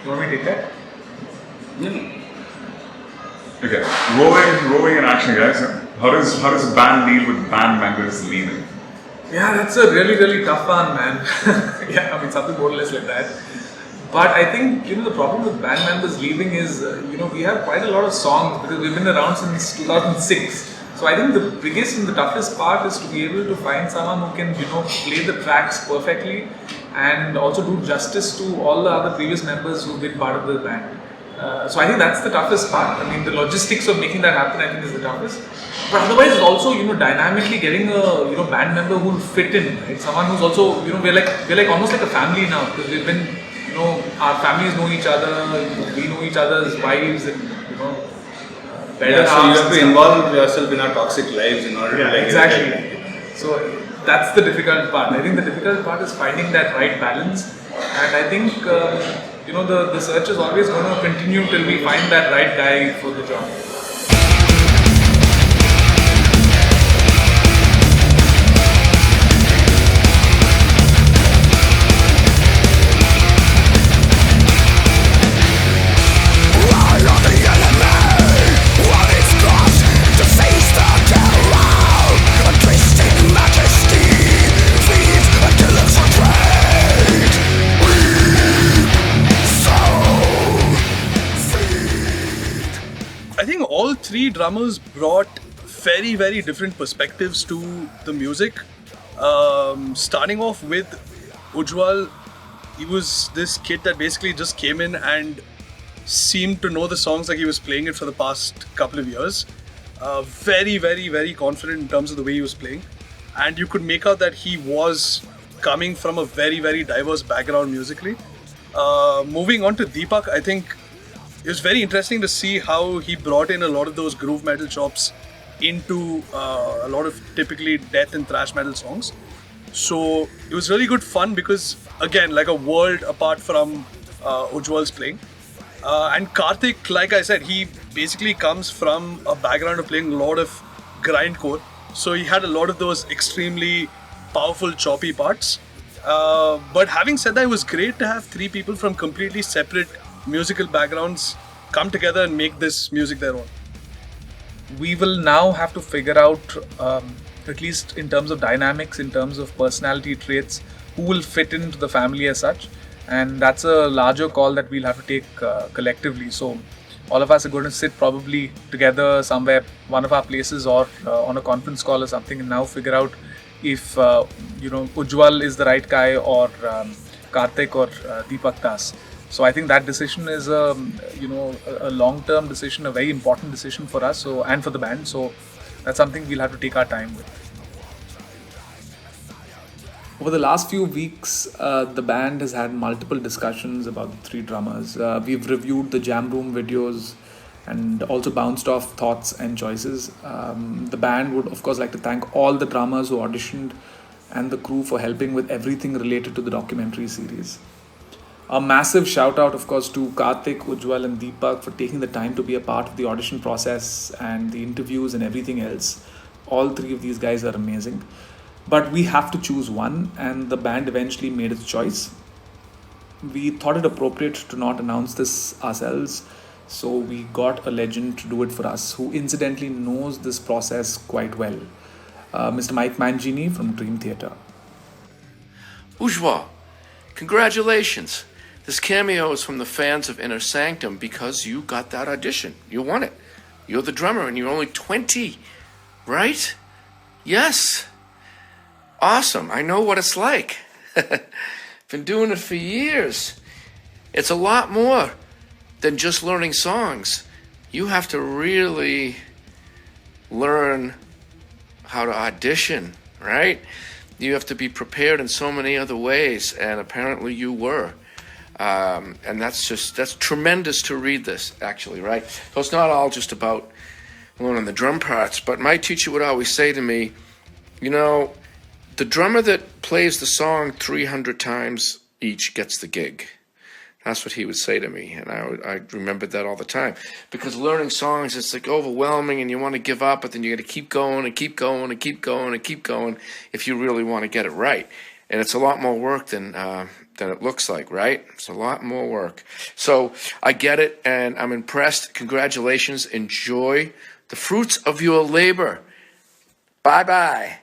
You want me to take that? Mm. Okay, rolling in action, guys. How does a band deal with band members leaving? Yeah, that's a really tough one, man. Yeah, I mean something more or less like that. But I think the problem with band members leaving is we have quite a lot of songs because we've been around since 2006. So I think the biggest and the toughest part is to be able to find someone who can play the tracks perfectly and also do justice to all the other previous members who've been part of the band. So I think that's the toughest part. I mean, the logistics of making that happen, I think, is the toughest. But otherwise, it's also dynamically getting a band member who'll fit in, right? Someone who's also we're like almost like a family now because we've been our families know each other, we know each other's wives and better Yeah, so you have to involve yourself in our toxic lives in order to like exactly. So that's the difficult part. I think the difficult part is finding that right balance, and I think the search is always going to continue till we find that right guy for the job. I think all three drummers brought very different perspectives to the music. Starting off with Ujjwal, he was this kid that basically just came in and seemed to know the songs like he was playing it for the past couple of years. Very confident in terms of the way he was playing, and you could make out that he was coming from a very diverse background musically. Moving on to Deepak, I think it was very interesting to see how he brought in a lot of those groove metal chops into a lot of typically death and thrash metal songs. So it was really good fun because, again, like a world apart from Ujjwal's playing. And Karthik, like I said, he basically comes from a background of playing a lot of grindcore. So he had a lot of those extremely powerful, choppy parts. But having said that, it was great to have three people from completely separate musical backgrounds come together and make this music their own. We will now have to figure out, at least in terms of dynamics, in terms of personality traits, who will fit into the family as such. And that's a larger call that we'll have to take collectively. So all of us are going to sit probably together somewhere, one of our places, or on a conference call or something, and now figure out if Ujjwal is the right guy or Karthik or Deepak Das. So I think that decision is a long-term decision, a very important decision for us, and for the band. So that's something we'll have to take our time with. Over the last few weeks, the band has had multiple discussions about the three drummers. We've reviewed the Jam Room videos and also bounced off thoughts and choices. The band would, of course, like to thank all the drummers who auditioned and the crew for helping with everything related to the documentary series. A massive shout out, of course, to Karthik, Ujjwal, and Deepak for taking the time to be a part of the audition process and the interviews and everything else. All three of these guys are amazing. But we have to choose one, and the band eventually made its choice. We thought it appropriate to not announce this ourselves, so we got a legend to do it for us, who incidentally knows this process quite well. Mr. Mike Mangini from Dream Theatre. Ujjwal, congratulations. This cameo is from the fans of Inner Sanctum because you got that audition. You won it. You're the drummer and you're only 20, right? Yes. Awesome. I know what it's like. Been doing it for years. It's a lot more than just learning songs. You have to really learn how to audition, right? You have to be prepared in so many other ways, and apparently you were. And that's tremendous to read this, actually, right? So it's not all just about learning the drum parts, but my teacher would always say to me, the drummer that plays the song 300 times each gets the gig. That's what he would say to me, and I remembered that all the time. Because learning songs, it's like overwhelming, and you want to give up, but then you got to keep going and keep going and keep going and keep going if you really want to get it right. And it's a lot more work than than it looks like, right? It's a lot more work. So I get it, and I'm impressed. Congratulations. Enjoy the fruits of your labor. Bye-bye.